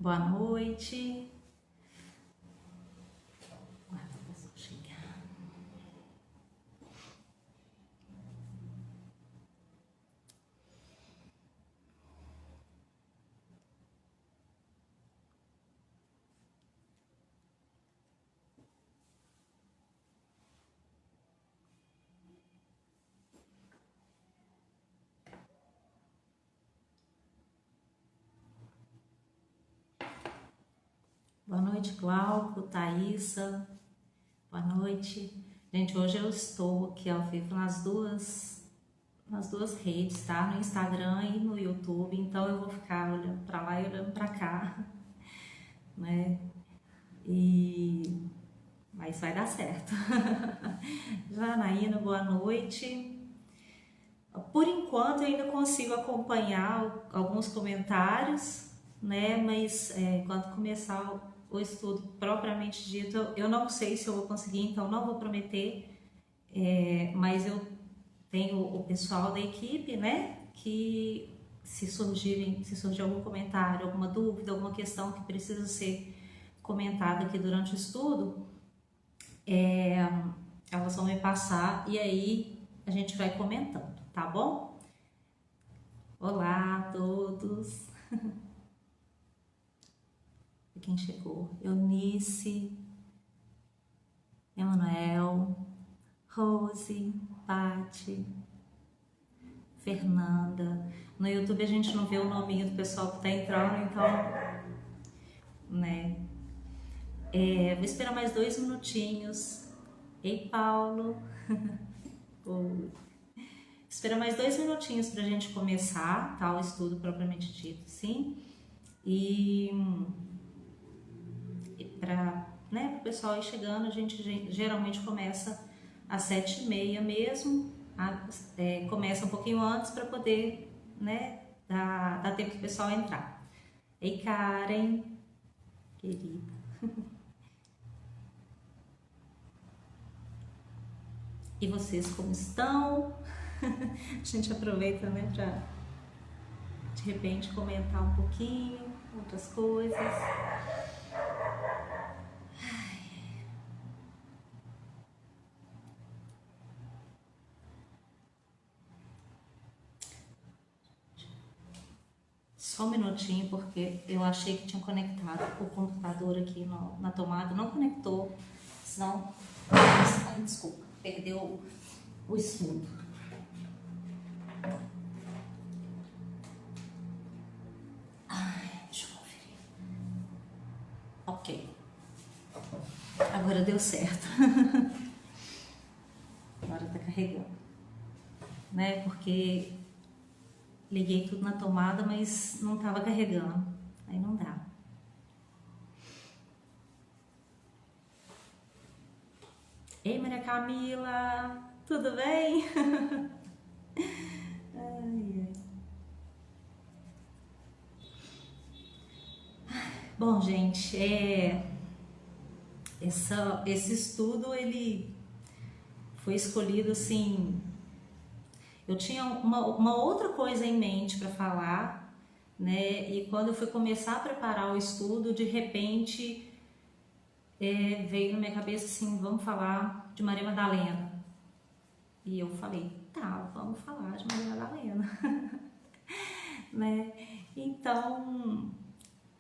Boa noite. Aguarda a pessoa chegar. Boa noite, Glauco, Thaísa. Boa noite. Gente, hoje eu estou aqui ao vivo nas duas redes, tá? No Instagram e no YouTube. Então eu vou ficar olhando para lá e olhando para cá, né? Mas vai dar certo. Janaína, boa noite. Por enquanto eu ainda consigo acompanhar alguns comentários, né? Mas quando começar o estudo propriamente dito, eu não sei se eu vou conseguir, então não vou prometer, mas eu tenho o pessoal da equipe, né? Que se surgir algum comentário, alguma dúvida, alguma questão que precisa ser comentada aqui durante o estudo, elas vão me passar e aí a gente vai comentando, tá bom? Olá a todos! Quem chegou? Eunice, Emanuel, Rose, Pati, Fernanda. No YouTube a gente não vê o nominho do pessoal que tá entrando, então, né? Vou esperar mais 2 minutinhos. Ei, Paulo. Espera mais 2 minutinhos pra gente começar, tá? O estudo propriamente dito, sim. E para, né, o pessoal ir chegando, a gente geralmente começa às 7h30 mesmo, começa um pouquinho antes para poder, né, dar tempo do pessoal entrar. Ei, Karen, querida. E vocês como estão? A gente aproveita, né, para de repente comentar um pouquinho, outras coisas. Só um minutinho, porque eu achei que tinha conectado o computador aqui na tomada, não conectou, senão, ai, desculpa, perdeu o estudo. Ai, deixa eu conferir. Ok. Agora deu certo. Agora tá carregando. Né? Porque liguei tudo na tomada, mas não tava carregando. Aí não dá. Ei, Maria Camila, tudo bem? Ai, ai. Bom, gente, esse estudo, ele foi escolhido assim. Eu tinha uma outra coisa em mente para falar, né? E quando eu fui começar a preparar o estudo, de repente veio na minha cabeça assim, vamos falar de Maria Madalena. E eu falei, tá, vamos falar de Maria Madalena, né? Então,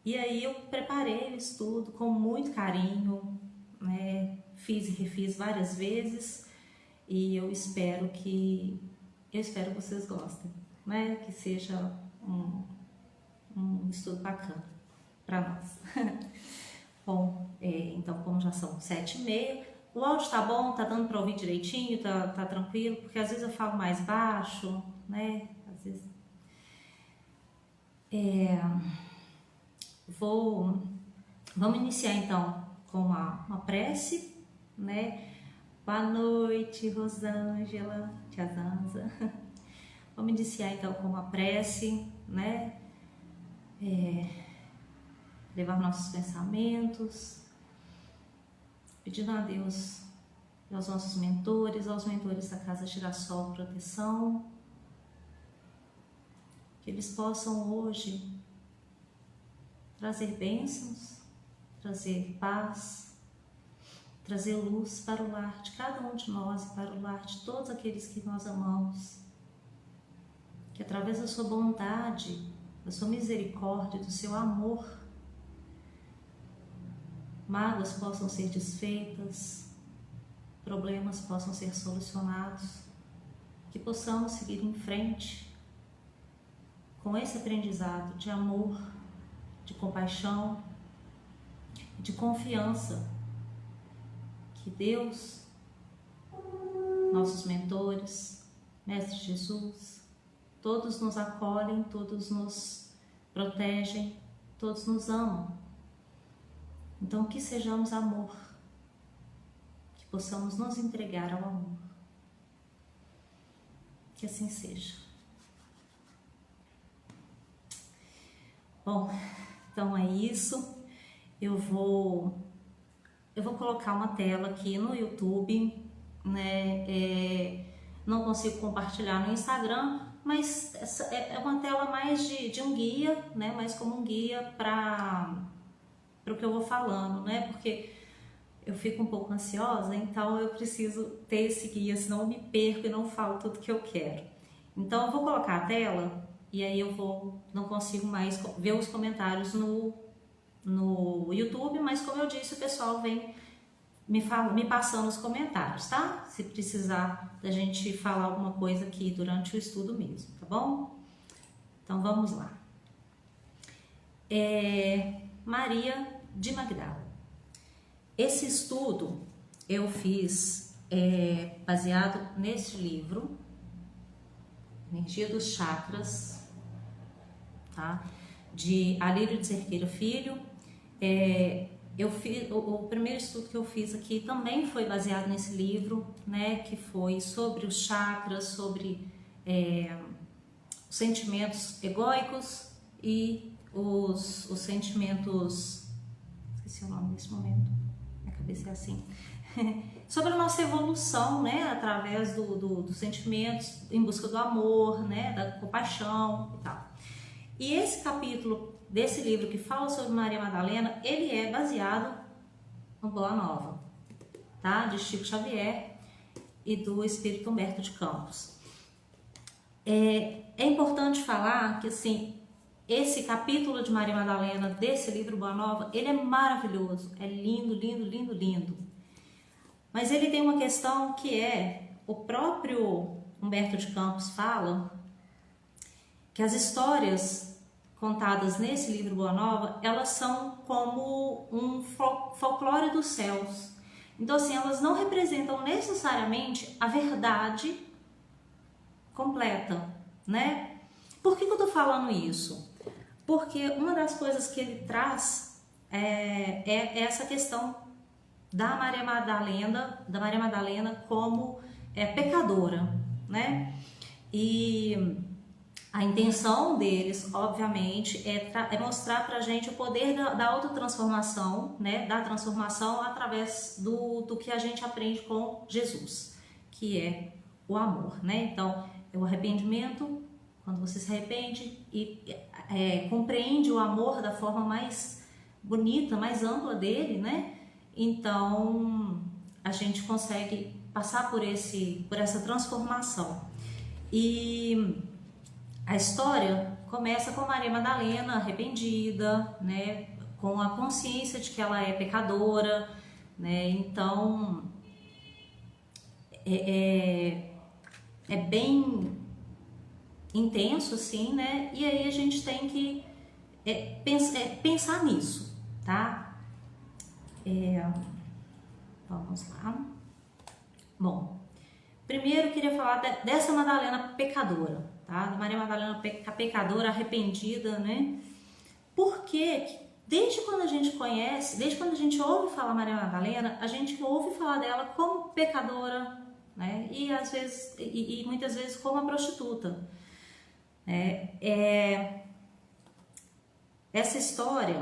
e aí eu preparei o estudo com muito carinho, né? Fiz e refiz várias vezes e eu espero que vocês gostem, né? Que seja um estudo bacana para nós. Bom, então como já são 7h30, o áudio tá bom, tá dando para ouvir direitinho, tá tranquilo, porque às vezes eu falo mais baixo, né? Às vezes vamos iniciar então com uma prece, né? Boa noite, Rosângela, tia Zanza. Vamos iniciar então com uma prece, né? Levar nossos pensamentos, pedindo a Deus e aos nossos mentores, aos mentores da Casa Girassol Proteção, que eles possam hoje trazer bênçãos, trazer paz, trazer luz para o lar de cada um de nós e para o lar de todos aqueles que nós amamos. Que através da sua bondade, da sua misericórdia, do seu amor, mágoas possam ser desfeitas, problemas possam ser solucionados, que possamos seguir em frente com esse aprendizado de amor, de compaixão, de confiança, que Deus, nossos mentores, Mestre Jesus, todos nos acolhem, todos nos protegem, todos nos amam. Então, que sejamos amor, que possamos nos entregar ao amor. Que assim seja. Bom, então é isso. Eu vou colocar uma tela aqui no YouTube, né? Não consigo compartilhar no Instagram, mas essa é uma tela mais de um guia, né? Mais como um guia para o que eu vou falando, né? Porque eu fico um pouco ansiosa, então eu preciso ter esse guia, senão eu me perco e não falo tudo que eu quero. Então eu vou colocar a tela e aí não consigo mais ver os comentários no YouTube, mas como eu disse, o pessoal vem me passando os comentários, tá? Se precisar da gente falar alguma coisa aqui durante o estudo mesmo, tá bom? Então vamos lá. Maria de Magdala. Esse estudo eu fiz baseado neste livro, Energia dos Chakras, tá? De Alírio de Cerqueira Filho. Eu fiz, o primeiro estudo que eu fiz aqui também foi baseado nesse livro, né? Que foi sobre os chakras, sobre os sentimentos egóicos e os sentimentos... Esqueci o nome nesse momento, minha cabeça é assim. Sobre a nossa evolução, né? Através dos sentimentos, em busca do amor, né? Da compaixão e tal. E esse capítulo desse livro que fala sobre Maria Madalena, ele é baseado no Boa Nova, tá? De Chico Xavier e do Espírito Humberto de Campos. É importante falar que, assim, esse capítulo de Maria Madalena desse livro Boa Nova, ele é maravilhoso, é lindo, lindo, lindo, lindo. Mas ele tem uma questão que o próprio Humberto de Campos fala que as histórias contadas nesse livro Boa Nova, elas são como um folclore dos céus. Então, assim, elas não representam necessariamente a verdade completa, né? Por que eu tô falando isso? Porque uma das coisas que ele traz é essa questão da Maria Madalena como pecadora, né? E a intenção deles, obviamente, é mostrar pra gente o poder da autotransformação, né? Da transformação através do que a gente aprende com Jesus, que é o amor, né? Então, é o arrependimento, quando você se arrepende e compreende o amor da forma mais bonita, mais ampla dele, né? Então, a gente consegue passar por essa transformação. E a história começa com Maria Madalena arrependida, né, com a consciência de que ela é pecadora, né? Então é bem intenso, assim, né? E aí a gente tem que pensar nisso, tá? Vamos lá. Bom, primeiro eu queria falar dessa Madalena pecadora, tá? Da Maria Madalena pecadora, arrependida, né? Porque desde quando a gente conhece, desde quando a gente ouve falar Maria Madalena, a gente ouve falar dela como pecadora, né? E às vezes, e muitas vezes como uma prostituta. Essa história,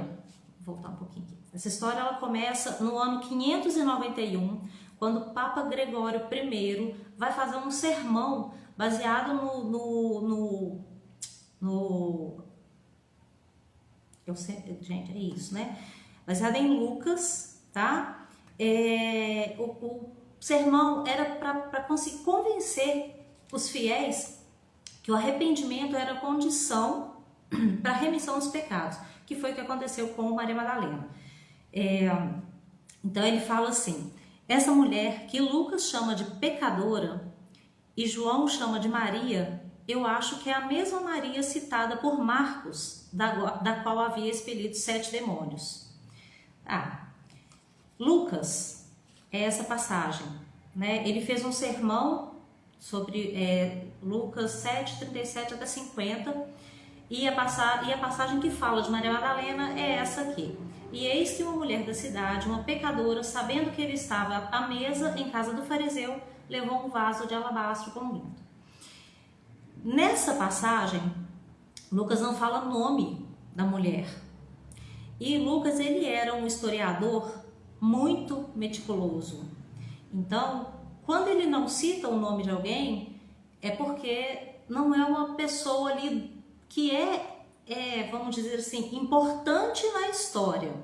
vou voltar um pouquinho aqui. Essa história ela começa no ano 591, quando o Papa Gregório I vai fazer um sermão baseado Gente, é isso, né? Baseado em Lucas, tá? O sermão era para conseguir convencer os fiéis que o arrependimento era a condição para a remissão dos pecados, que foi o que aconteceu com Maria Madalena. Então ele fala assim: essa mulher que Lucas chama de pecadora e João chama de Maria, eu acho que é a mesma Maria citada por Marcos, da qual havia expelido 7 demônios. Lucas é essa passagem, né? Ele fez um sermão sobre Lucas 7, 37 até 50, e a passagem que fala de Maria Madalena é essa aqui. E eis que uma mulher da cidade, uma pecadora, sabendo que ele estava à mesa em casa do fariseu, levou um vaso de alabastro com vinho. Nessa passagem, Lucas não fala o nome da mulher. E Lucas, ele era um historiador muito meticuloso. Então, quando ele não cita o nome de alguém, é porque não é uma pessoa ali que vamos dizer assim, importante na história.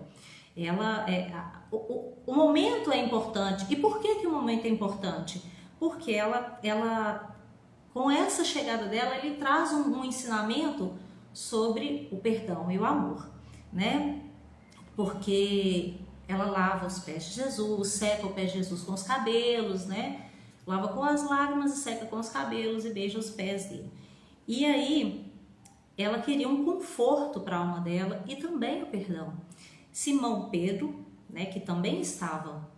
O momento é importante. E por que o momento é importante? Porque ela com essa chegada dela, ele traz um ensinamento sobre o perdão e o amor, né? Porque ela lava os pés de Jesus, seca o pé de Jesus com os cabelos, né? Lava com as lágrimas e seca com os cabelos e beija os pés dele. E aí, ela queria um conforto para a alma dela e também o perdão. Simão Pedro, né, que também estava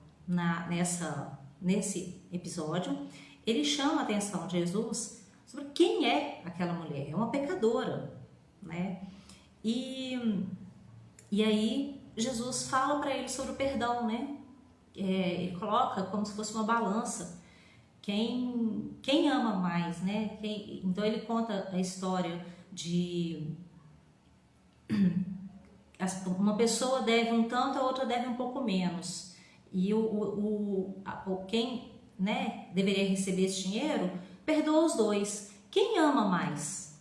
nesse episódio, ele chama a atenção de Jesus sobre quem é aquela mulher. É uma pecadora, né? E aí Jesus fala para ele sobre o perdão, né? Ele coloca como se fosse uma balança. Quem ama mais, né? Então ele conta a história de uma pessoa deve um tanto, a outra deve um pouco menos. E quem, né, deveria receber esse dinheiro, perdoa os dois. Quem ama mais?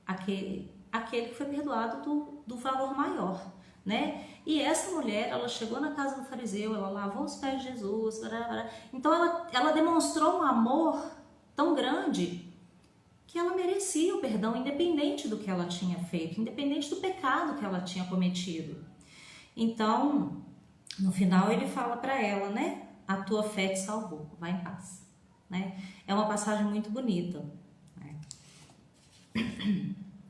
Aquele que foi perdoado do valor maior, né? E essa mulher, ela chegou na casa do fariseu, ela lavou os pés de Jesus, então ela demonstrou um amor tão grande que ela merecia o perdão, independente do que ela tinha feito, independente do pecado que ela tinha cometido. Então, no final ele fala para ela, né? A tua fé te salvou, vai em paz, né? É uma passagem muito bonita, né?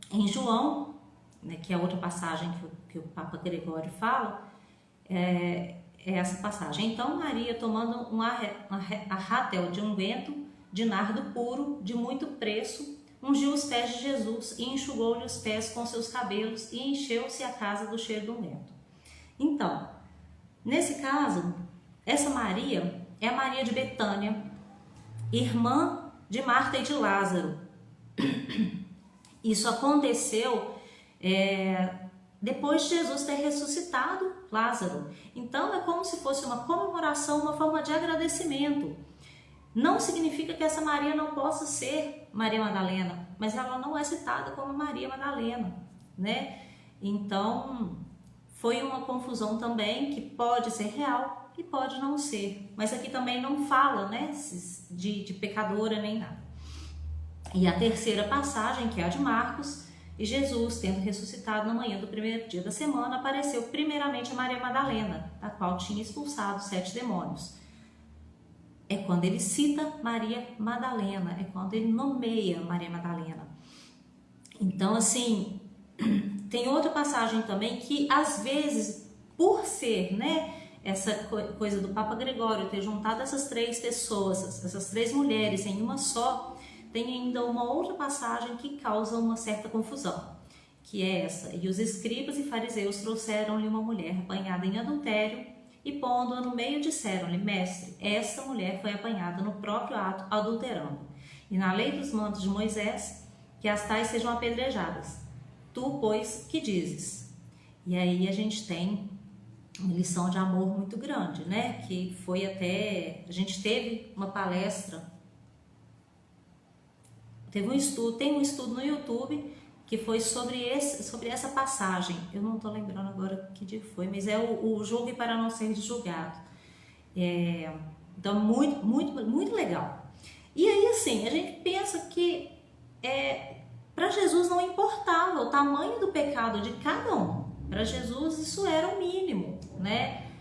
Em João, né, que é outra passagem que o Papa Gregório fala, é essa passagem. Então Maria, tomando um arrátel de unguento de nardo puro, de muito preço, ungiu os pés de Jesus e enxugou-lhe os pés com seus cabelos e encheu-se a casa do cheiro do unguento. Então, nesse caso, essa Maria é a Maria de Betânia, irmã de Marta e de Lázaro. Isso aconteceu depois de Jesus ter ressuscitado Lázaro. Então é como se fosse uma comemoração, uma forma de agradecimento. Não significa que essa Maria não possa ser Maria Madalena, mas ela não é citada como Maria Madalena, né? Então foi uma confusão também que pode ser real e pode não ser. Mas aqui também não fala, né, de pecadora nem nada. E a terceira passagem, que é a de Marcos, e Jesus, tendo ressuscitado na manhã do primeiro dia da semana, apareceu primeiramente a Maria Madalena, a qual tinha expulsado 7 demônios. É quando ele cita Maria Madalena, é quando ele nomeia Maria Madalena. Então, assim, tem outra passagem também que, às vezes, por ser, né, essa coisa do Papa Gregório ter juntado essas 3 pessoas, essas 3 mulheres em uma só, tem ainda uma outra passagem que causa uma certa confusão, que é essa: e os escribas e fariseus trouxeram-lhe uma mulher apanhada em adultério e, pondo-a no meio, disseram-lhe: mestre, esta mulher foi apanhada no próprio ato adulterando, e na lei dos mandos de Moisés, que as tais sejam apedrejadas. Tu, pois, que dizes? E aí a gente tem uma lição de amor muito grande, né? Que foi até... A gente teve uma palestra, teve um estudo, tem um estudo no YouTube que foi sobre essa passagem. Eu não estou lembrando agora que dia foi, mas é o julgue para não ser julgado. Então, muito, muito, muito legal. E aí, assim, a gente pensa que para Jesus não importava o tamanho do pecado de cada um. Para Jesus isso era o mínimo, né?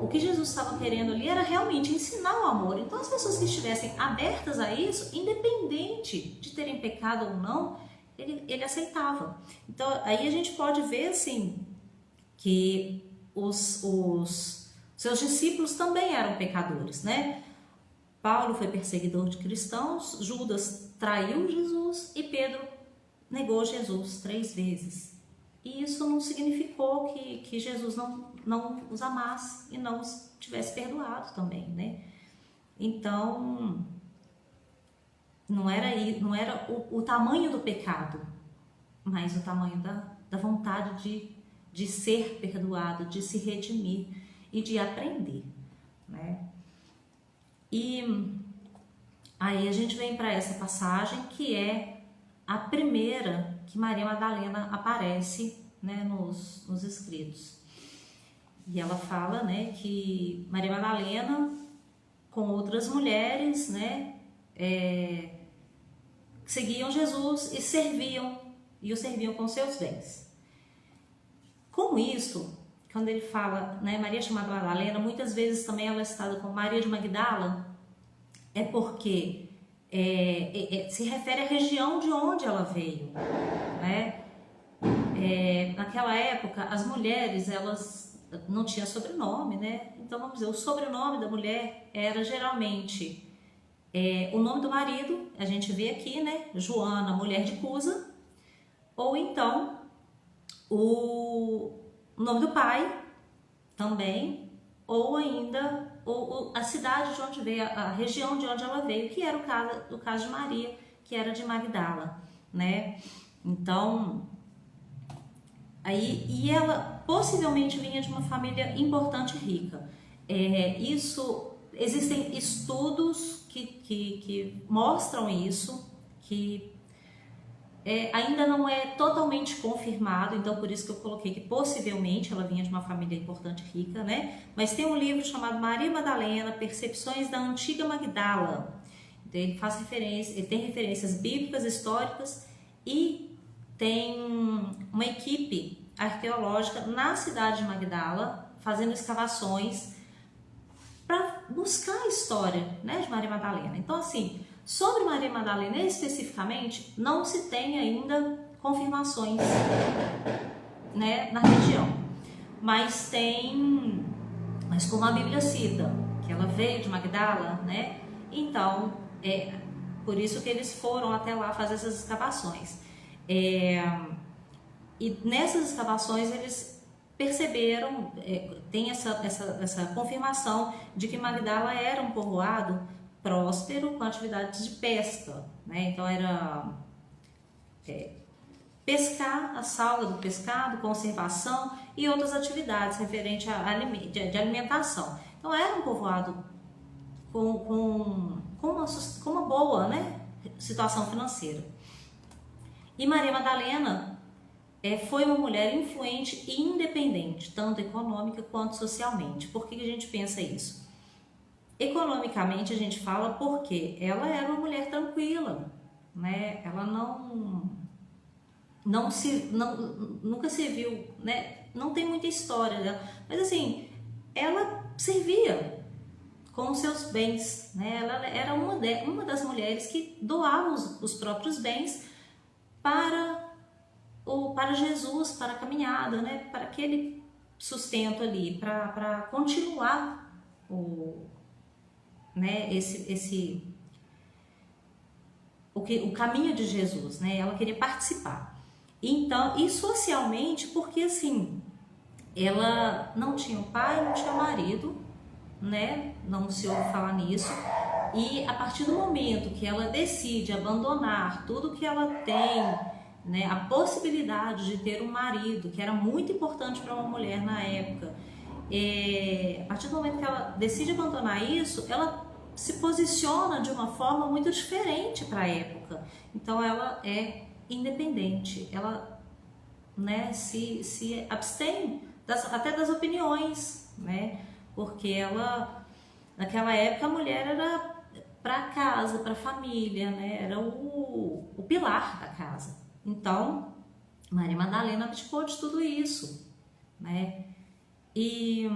O que Jesus estava querendo ali era realmente ensinar o amor. Então as pessoas que estivessem abertas a isso, independente de terem pecado ou não, ele aceitava. Então aí a gente pode ver assim que os seus discípulos também eram pecadores, né? Paulo foi perseguidor de cristãos, Judas traiu Jesus e Pedro negou Jesus 3 vezes. E isso não significou que Jesus não os amasse e não os tivesse perdoado também, né? Então, não era o tamanho do pecado, mas o tamanho da vontade de ser perdoado, de se redimir e de aprender, né? E aí a gente vem para essa passagem que é a primeira que Maria Madalena aparece, né, nos escritos. E ela fala, né, que Maria Madalena com outras mulheres, né, seguiam Jesus e o serviam com seus bens. Com isso, quando ele fala, né, Maria chamada Madalena, muitas vezes também ela é citada como Maria de Magdala, é porque se refere à região de onde ela veio, né? Naquela época, as mulheres, elas não tinham sobrenome, né? Então, vamos dizer, o sobrenome da mulher era geralmente o nome do marido, a gente vê aqui, né? Joana, mulher de Cusa, ou então o nome do pai também, ou ainda a cidade de onde veio, a região de onde ela veio, que era o caso de Maria, que era de Magdala, né? Então, e ela possivelmente vinha de uma família importante e rica. Existem estudos que mostram isso, que ainda não é totalmente confirmado, então por isso que eu coloquei que possivelmente ela vinha de uma família importante e rica, né? Mas tem um livro chamado Maria Madalena, Percepções da Antiga Magdala. Então ele tem referências bíblicas, históricas e tem uma equipe arqueológica na cidade de Magdala fazendo escavações para buscar a história, né, de Maria Madalena. Então assim, sobre Maria Madalena especificamente, não se tem ainda confirmações, né, na região. Mas como a Bíblia cita, que ela veio de Magdala, né? Então, por isso que eles foram até lá fazer essas escavações. E nessas escavações eles perceberam, tem essa confirmação de que Magdala era um povoado próspero com atividades de pesca, né? Então era pescar, a salga do pescado, conservação e outras atividades referentes de alimentação. Então era um povoado com uma boa, né, situação financeira. E Maria Madalena foi uma mulher influente e independente, tanto econômica quanto socialmente. Por que a gente pensa isso? Economicamente a gente fala porque ela era uma mulher tranquila, né? Ela nunca se viu, né? Não tem muita história dela, mas assim, ela servia com os seus bens, né? Ela era uma das mulheres que doava os próprios bens para Jesus, para a caminhada, né? Para aquele sustento ali, para continuar né, o caminho de Jesus, né? Ela queria participar. Então, e socialmente, porque assim, ela não tinha um pai, não tinha marido, né? Não se ouve falar nisso. E a partir do momento que ela decide abandonar tudo que ela tem, né, a possibilidade de ter um marido, que era muito importante para uma mulher na época, a partir do momento que ela decide abandonar isso, ela se posiciona de uma forma muito diferente para a época. Então ela é independente, ela, né, se abstém até das opiniões, né, porque ela, naquela época, a mulher era para casa, para a família, né, era o pilar da casa. Então, Maria Madalena abdicou de tudo isso, né, e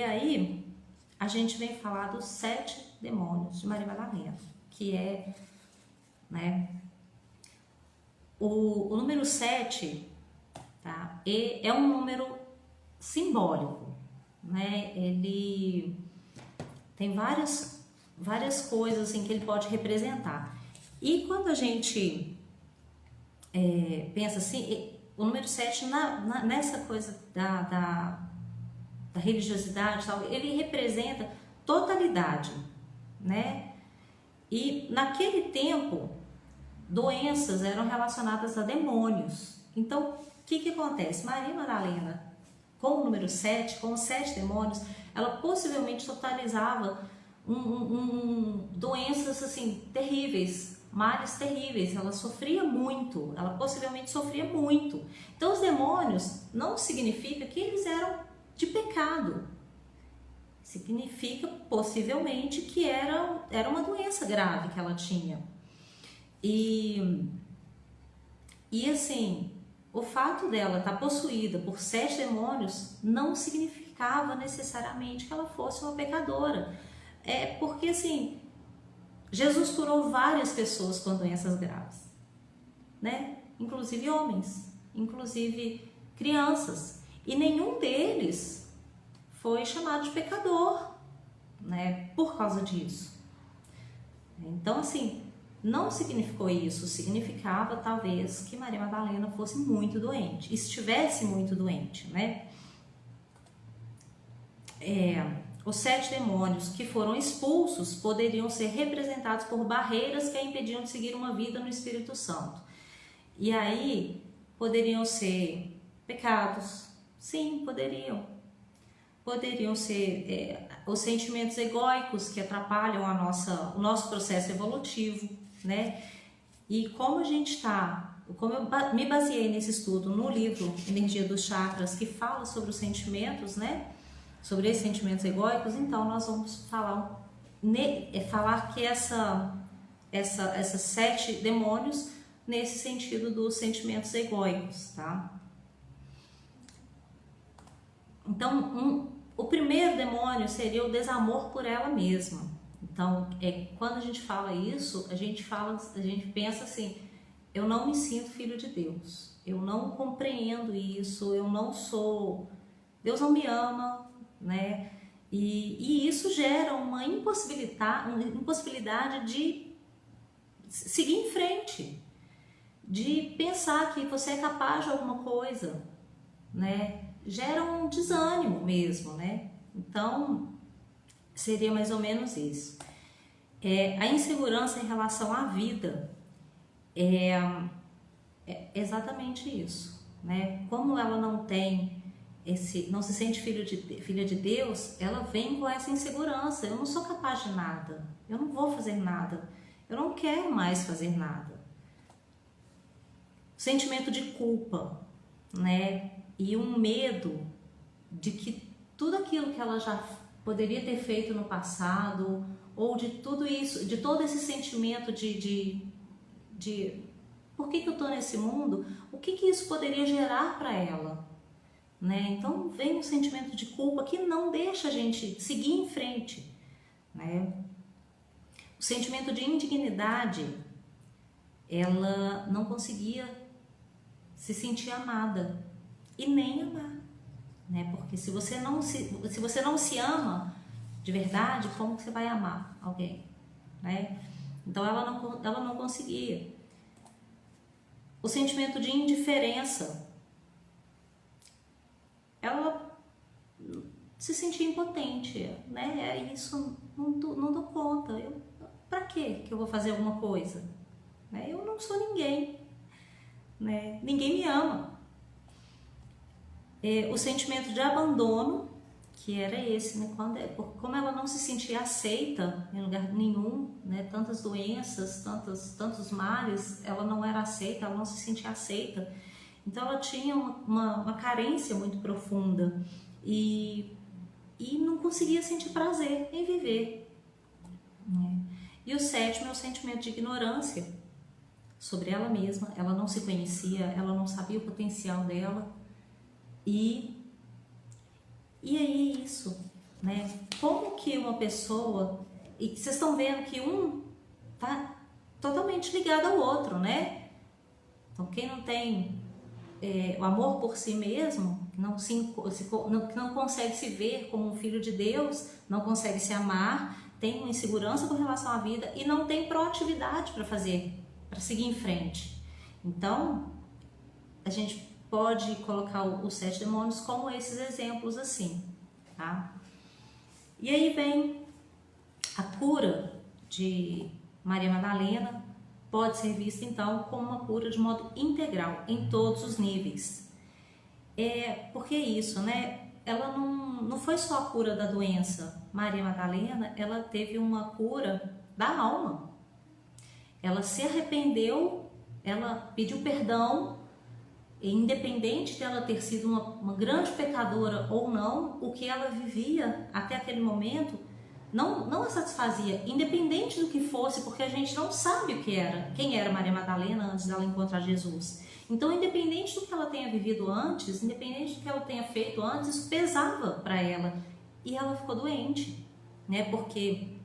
aí a gente vem falar dos 7 demônios de Maria Madalena, que é, né, o número 7, tá? É um número simbólico, né? Ele tem várias coisas assim que ele pode representar. E quando a gente pensa assim, o número 7 nessa coisa da religiosidade e tal, ele representa totalidade, né? E naquele tempo, doenças eram relacionadas a demônios. Então, o que acontece? Maria Madalena, com o número 7, com os 7 demônios, ela possivelmente totalizava doenças assim terríveis, males terríveis. Ela sofria muito, ela possivelmente sofria muito. Então, os demônios não significa que eles eram de pecado. Significa possivelmente que era uma doença grave que ela tinha. E assim, o fato dela estar possuída por 7 demônios não significava necessariamente que ela fosse uma pecadora. Porque assim, Jesus curou várias pessoas com doenças graves, né? Inclusive homens, inclusive crianças. E nenhum deles foi chamado de pecador, né? Por causa disso. Então, assim, não significou isso, significava talvez que Maria Madalena fosse muito doente, estivesse muito doente, né? Os 7 demônios que foram expulsos poderiam ser representados por barreiras que a impediam de seguir uma vida no Espírito Santo. E aí, poderiam ser pecados? Sim, poderiam. Poderiam ser os sentimentos egóicos que atrapalham o nosso processo evolutivo, né? E como eu me baseei nesse estudo no livro Energia dos Chakras, que fala sobre os sentimentos, né? Sobre esses sentimentos egóicos, então nós vamos falar que essas 7 demônios nesse sentido dos sentimentos egóicos, tá? Então, o primeiro demônio seria o desamor por ela mesma. Então, quando a gente fala isso, a gente pensa assim: eu não me sinto filho de Deus, eu não compreendo isso, eu não sou, Deus não me ama, né? E isso gera uma impossibilidade de seguir em frente, de pensar que você é capaz de alguma coisa, né? Gera um desânimo mesmo, né? Então, seria mais ou menos isso. A insegurança em relação à vida é exatamente isso, né? Como ela não se sente filha de Deus, ela vem com essa insegurança. Eu não sou capaz de nada, eu não vou fazer nada, eu não quero mais fazer nada. Sentimento de culpa, né? E um medo de que tudo aquilo que ela já poderia ter feito no passado, ou de tudo isso, de todo esse sentimento de por que eu estou nesse mundo, o que isso poderia gerar para ela, né? Então vem um sentimento de culpa que não deixa a gente seguir em frente, né? O sentimento de indignidade, ela não conseguia se sentir amada e nem amar, né? Porque se você não se ama de verdade, como que você vai amar alguém, né? Então ela não conseguia. O sentimento de indiferença, ela se sentia impotente, né? Isso, não dou conta. Pra quê que eu vou fazer alguma coisa? Né? Eu não sou ninguém, né? Ninguém me ama. O sentimento de abandono, que era esse, né? Como ela não se sentia aceita em lugar nenhum, né? Tantas doenças, tantos males, ela não era aceita, ela não se sentia aceita. Então ela tinha uma carência muito profunda e não conseguia sentir prazer em viver, né? E o sétimo é o sentimento de ignorância sobre ela mesma. Ela não se conhecia, ela não sabia o potencial dela. E aí isso, né? Como que uma pessoa... E vocês estão vendo que um tá totalmente ligado ao outro, né? Então quem não tem o amor por si mesmo, que não consegue se ver como um filho de Deus, não consegue se amar, tem uma insegurança com relação à vida e não tem proatividade para fazer, para seguir em frente. Então, a gente pode colocar os 7 demônios como esses exemplos assim, tá? E aí vem a cura de Maria Madalena, pode ser vista então como uma cura de modo integral, em todos os níveis. Porque isso, né? Ela não foi só a cura da doença. Maria Madalena, ela teve uma cura da alma. Ela se arrependeu, ela pediu perdão, e independente dela ter sido uma grande pecadora ou não, o que ela vivia até aquele momento não a satisfazia, independente do que fosse, porque a gente não sabe quem era Maria Madalena antes dela encontrar Jesus. Então, independente do que ela tenha vivido antes, independente do que ela tenha feito antes, isso pesava para ela. E ela ficou doente, né? Porque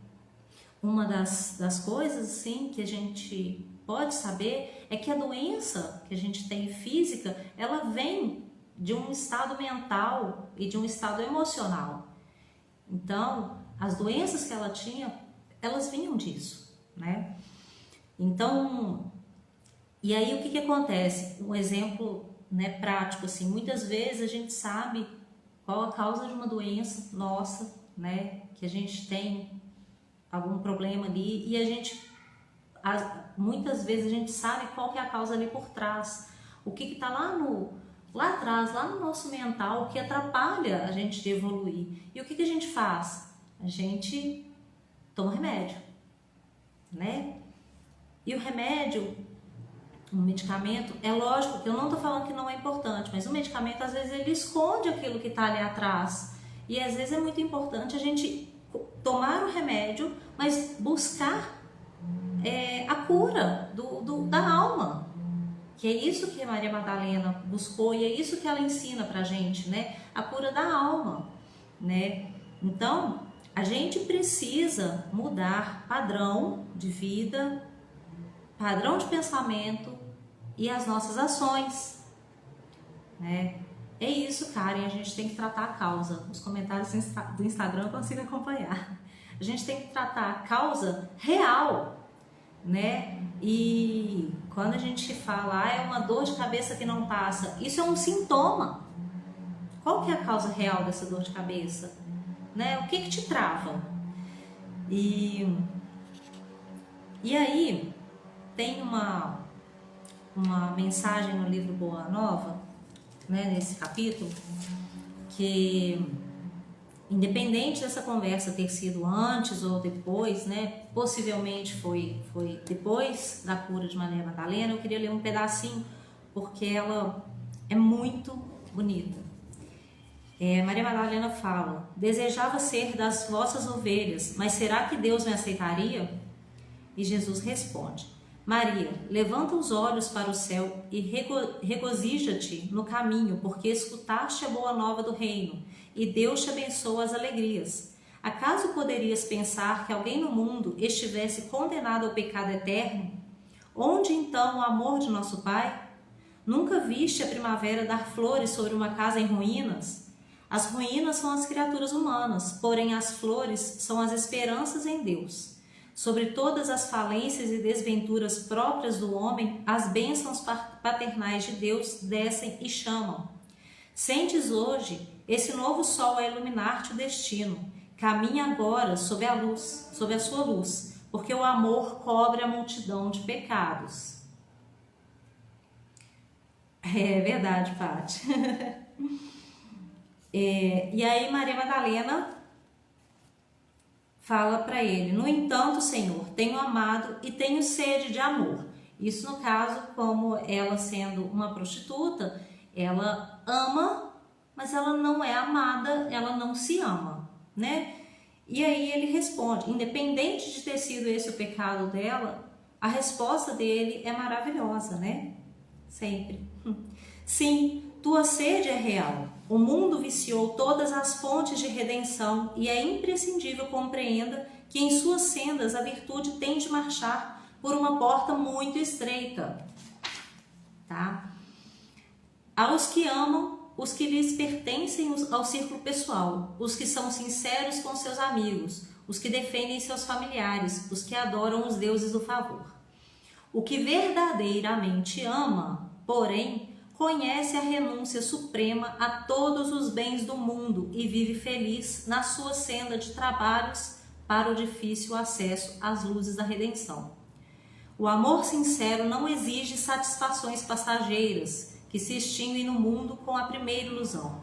uma das coisas, assim, que a gente pode saber é que a doença que a gente tem física, ela vem de um estado mental e de um estado emocional. Então, as doenças que ela tinha, elas vinham disso, né? Então, e aí o que acontece? Um exemplo, né, prático, assim, muitas vezes a gente sabe qual a causa de uma doença nossa, né, que a gente tem algum problema ali e muitas vezes a gente sabe qual que é a causa ali por trás, o que está lá atrás, lá no nosso mental, que atrapalha a gente de evoluir. E o que a gente faz? A gente toma remédio, né? E o remédio, um medicamento, é lógico que eu não estou falando que não é importante, mas o medicamento às vezes ele esconde aquilo que está ali atrás. E às vezes é muito importante a gente tomar o remédio, mas buscar a cura da alma. Que é isso que Maria Madalena buscou e é isso que ela ensina pra gente, né? A cura da alma, né? Então, a gente precisa mudar padrão de vida, padrão de pensamento e as nossas ações, né? É isso, Karen, a gente tem que tratar a causa. Os comentários do Instagram eu consigo acompanhar. A gente tem que tratar a causa real, né? E quando a gente fala, é uma dor de cabeça que não passa, isso é um sintoma. Qual que é a causa real dessa dor de cabeça? Né? O que te trava? E aí tem uma mensagem no livro Boa Nova, né, nesse capítulo, que independente dessa conversa ter sido antes ou depois, né, possivelmente foi depois da cura de Maria Madalena, eu queria ler um pedacinho porque ela é muito bonita. Maria Madalena fala: desejava ser das vossas ovelhas, mas será que Deus me aceitaria? E Jesus responde: Maria, levanta os olhos para o céu e regozija-te no caminho, porque escutaste a boa nova do reino, e Deus te abençoa as alegrias. Acaso poderias pensar que alguém no mundo estivesse condenado ao pecado eterno? Onde então o amor de nosso Pai? Nunca viste a primavera dar flores sobre uma casa em ruínas? As ruínas são as criaturas humanas, porém as flores são as esperanças em Deus. Sobre todas as falências e desventuras próprias do homem, as bênçãos paternais de Deus descem e chamam. Sentes hoje esse novo sol a iluminar-te o destino. Caminha agora sob a sua luz, porque o amor cobre a multidão de pecados. É verdade, Paty. E aí Maria Madalena fala para ele: no entanto, Senhor, tenho amado e tenho sede de amor. Isso no caso, como ela sendo uma prostituta, ela ama, mas ela não é amada, ela não se ama, né? E aí ele responde, independente de ter sido esse o pecado dela, a resposta dele é maravilhosa, né? Sempre. Sim, tua sede é real. O mundo viciou todas as fontes de redenção e é imprescindível compreenda que em suas sendas a virtude tem de marchar por uma porta muito estreita, tá? Aos que amam, os que lhes pertencem ao círculo pessoal, os que são sinceros com seus amigos, os que defendem seus familiares, os que adoram os deuses do favor. O que verdadeiramente ama, porém, conhece a renúncia suprema a todos os bens do mundo e vive feliz na sua senda de trabalhos para o difícil acesso às luzes da redenção. O amor sincero não exige satisfações passageiras que se extinguem no mundo com a primeira ilusão.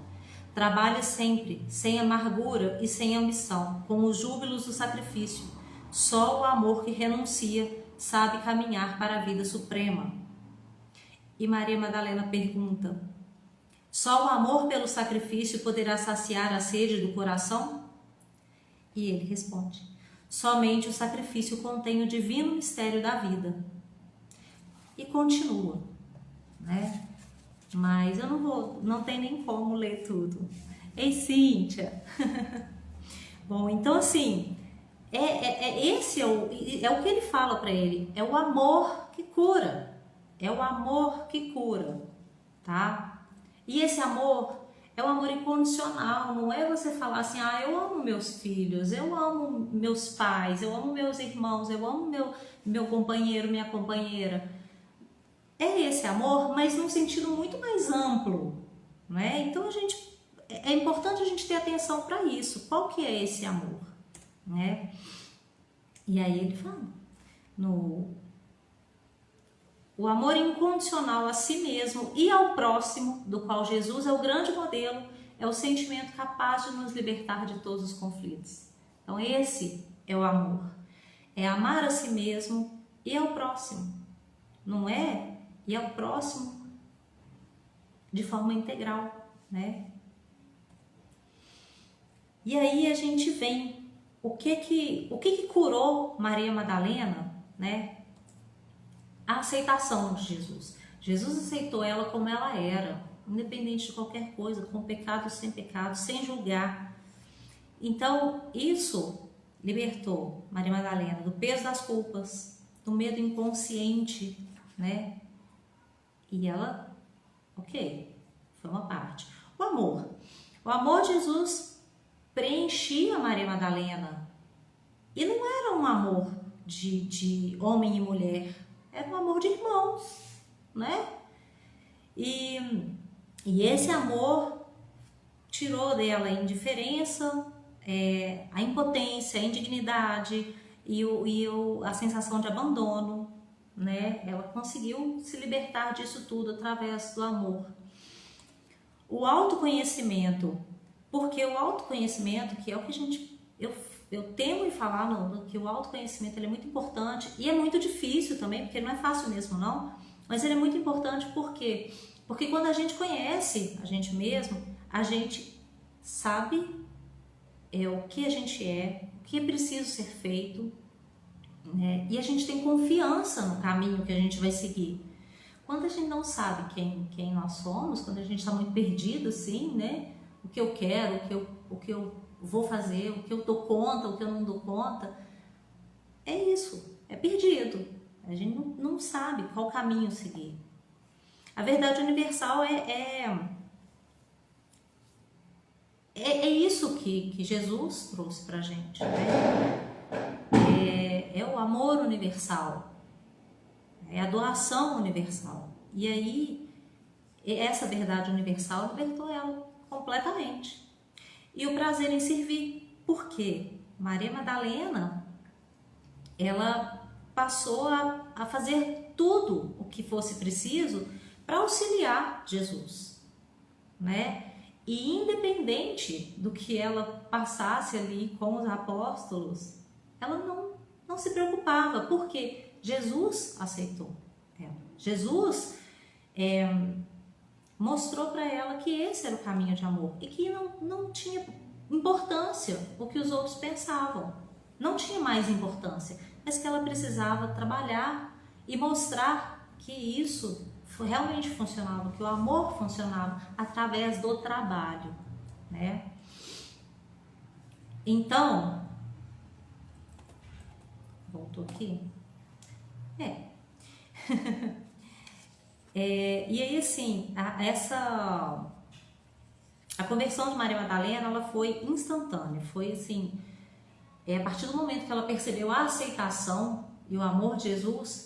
Trabalha sempre, sem amargura e sem ambição, com os júbilos do sacrifício. Só o amor que renuncia sabe caminhar para a vida suprema. E Maria Madalena pergunta: só o amor pelo sacrifício poderá saciar a sede do coração? E ele responde: somente o sacrifício contém o divino mistério da vida. E continua, né? Mas eu não tem nem como ler tudo. Ei, Cíntia! Bom, então assim, esse é o que ele fala para ele, é o amor que cura, é o amor que cura, tá? E esse amor é o amor incondicional, não é você falar assim, eu amo meus filhos, eu amo meus pais, eu amo meus irmãos, eu amo meu companheiro, minha companheira. É esse amor, mas num sentido muito mais amplo, né? Então é importante a gente ter atenção para isso. Qual que é esse amor, né? E aí ele fala, o amor incondicional a si mesmo e ao próximo, do qual Jesus é o grande modelo, é o sentimento capaz de nos libertar de todos os conflitos. Então esse é o amor, é amar a si mesmo e ao próximo, não é? E ao próximo de forma integral, né? E aí a gente vem, o que curou Maria Madalena, né? A aceitação de Jesus. Jesus aceitou ela como ela era, independente de qualquer coisa, com pecado, sem julgar. Então, isso libertou Maria Madalena do peso das culpas, do medo inconsciente, né? E ela, ok, foi uma parte. O amor de Jesus preenchia Maria Madalena. E não era um amor de homem e mulher, era um amor de irmãos, né? E esse amor tirou dela a indiferença, a impotência, a indignidade a sensação de abandono, né? Ela conseguiu se libertar disso tudo através do amor. O autoconhecimento, porque o autoconhecimento, que é o que eu temo em falar que o autoconhecimento ele é muito importante e é muito difícil também, porque não é fácil mesmo não, mas ele é muito importante porque quando a gente conhece a gente mesmo, a gente sabe o que a gente o que é preciso ser feito, né? E a gente tem confiança no caminho que a gente vai seguir. Quando a gente não sabe quem nós somos, quando a gente está muito perdido assim, né? O que eu quero, o que eu vou fazer, o que eu dou conta, o que eu não dou conta, é isso, é perdido. A gente não sabe qual caminho seguir. A verdade universal é isso que Jesus trouxe pra gente, né? É o amor universal, é a doação universal. E aí, essa verdade universal libertou ela completamente. E o prazer em servir. Por quê? Maria Madalena, ela passou a fazer tudo o que fosse preciso para auxiliar Jesus, né? E independente do que ela passasse ali com os apóstolos, ela não se preocupava, porque Jesus aceitou ela. Jesus mostrou para ela que esse era o caminho de amor e que não tinha importância o que os outros pensavam. Não tinha mais importância, mas que ela precisava trabalhar e mostrar que isso realmente funcionava, que o amor funcionava através do trabalho, né? Então, voltou aqui? E aí assim, a conversão de Maria Madalena, ela foi instantânea, foi assim, a partir do momento que ela percebeu a aceitação e o amor de Jesus,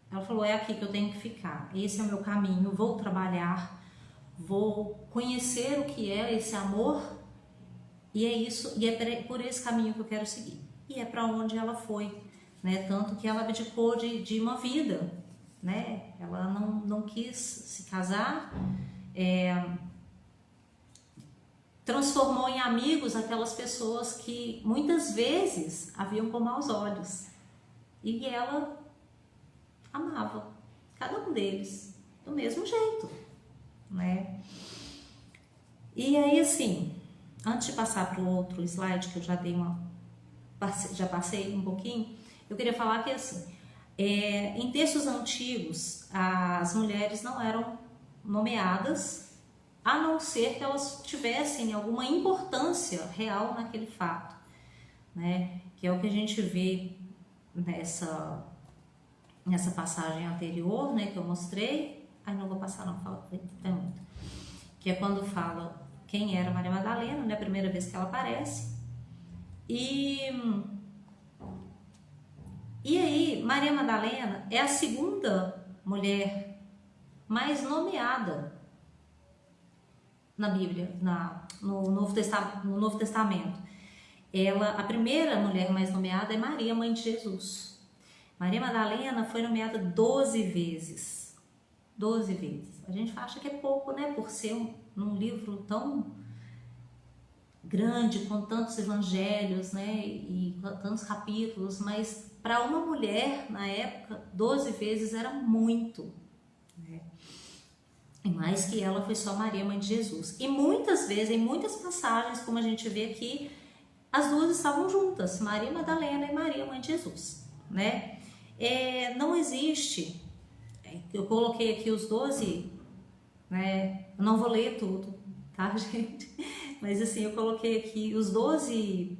ela falou, é aqui que eu tenho que ficar, esse é o meu caminho, vou trabalhar, vou conhecer o que é esse amor, e é isso, e é por esse caminho que eu quero seguir. E é para onde ela foi, né? Tanto que ela abdicou de uma vida, né? Ela não quis se casar, transformou em amigos aquelas pessoas que muitas vezes haviam com maus olhos, e ela amava cada um deles do mesmo jeito, né? E aí assim, antes de passar para o outro slide, que eu já passei um pouquinho, eu queria falar que assim, em textos antigos, as mulheres não eram nomeadas, a não ser que elas tivessem alguma importância real naquele fato, né? Que é o que a gente vê nessa passagem anterior, né, que eu mostrei. Não vou passar não, fala muito. Que é quando fala quem era Maria Madalena, né, a primeira vez que ela aparece. E aí, Maria Madalena é a segunda mulher mais nomeada na Bíblia, no Novo Testamento. A primeira mulher mais nomeada é Maria, mãe de Jesus. Maria Madalena foi nomeada 12 vezes. 12 vezes. A gente acha que é pouco, né? Por ser um livro tão grande, com tantos evangelhos, né? E tantos capítulos, mas para uma mulher, na época, 12 vezes era muito, né? E mais que ela foi só Maria, mãe de Jesus. E muitas vezes, em muitas passagens, como a gente vê aqui, as duas estavam juntas, Maria Madalena e Maria, mãe de Jesus, né? Não existe, eu coloquei aqui os 12, né? Eu não vou ler tudo, tá, gente? Mas assim, eu coloquei aqui os 12,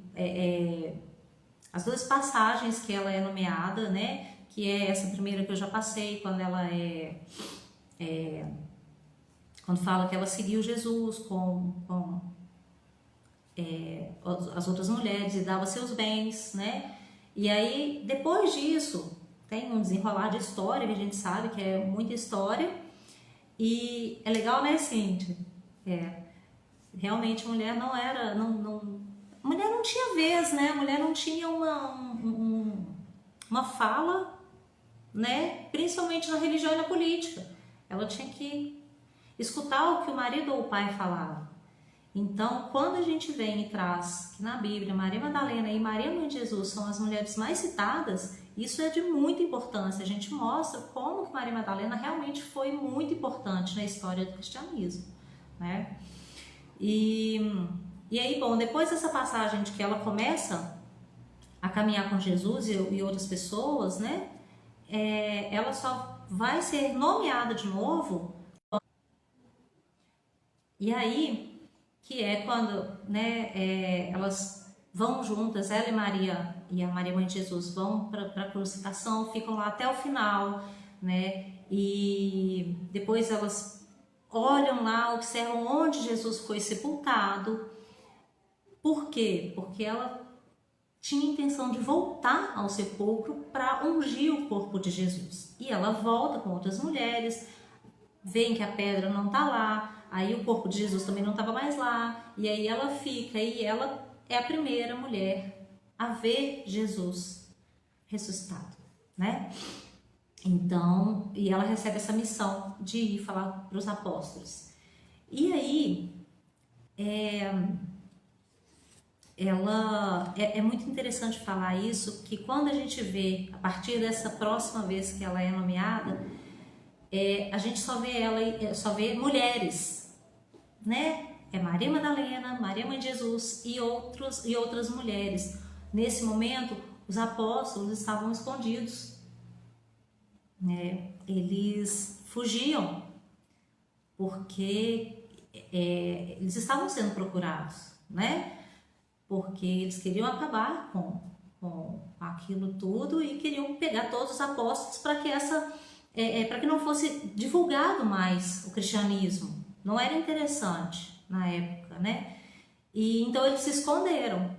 as 12 passagens que ela é nomeada, né? Que é essa primeira que eu já passei, quando ela quando fala que ela seguiu Jesus com as outras mulheres e dava seus bens, né? E aí, depois disso, tem um desenrolar de história, que a gente sabe que é muita história, e é legal, né, Cíntia? Realmente a mulher não era, a mulher não tinha vez, né? A mulher não tinha uma fala, né? Principalmente na religião e na política. Ela tinha que escutar o que o marido ou o pai falava. Então, quando a gente vem e traz que na Bíblia Maria Madalena e Maria Mãe de Jesus são as mulheres mais citadas, isso é de muita importância. A gente mostra como que Maria Madalena realmente foi muito importante na história do cristianismo, né? E aí, bom, depois dessa passagem de que ela começa a caminhar com Jesus e outras pessoas, né? Ela só vai ser nomeada de novo. E aí, que é quando, né, elas vão juntas, ela e a Maria Mãe de Jesus vão para a crucificação, ficam lá até o final, né? E depois elas olham lá, observam onde Jesus foi sepultado. Por quê? Porque ela tinha intenção de voltar ao sepulcro para ungir o corpo de Jesus. E ela volta com outras mulheres, veem que a pedra não está lá, aí o corpo de Jesus também não estava mais lá, e aí ela fica, e ela é a primeira mulher a ver Jesus ressuscitado, né? Então, e ela recebe essa missão de ir falar para os apóstolos. E aí, ela é muito interessante falar isso, que quando a gente vê, a partir dessa próxima vez que ela é nomeada, a gente só vê mulheres, né? É Maria Madalena, Maria Mãe de Jesus e outras mulheres. Nesse momento, os apóstolos estavam escondidos, né? Eles fugiam porque eles estavam sendo procurados, né? Porque eles queriam acabar com aquilo tudo e queriam pegar todos os apóstolos para que para que não fosse divulgado mais o cristianismo. Não era interessante na época, né? E então eles se esconderam.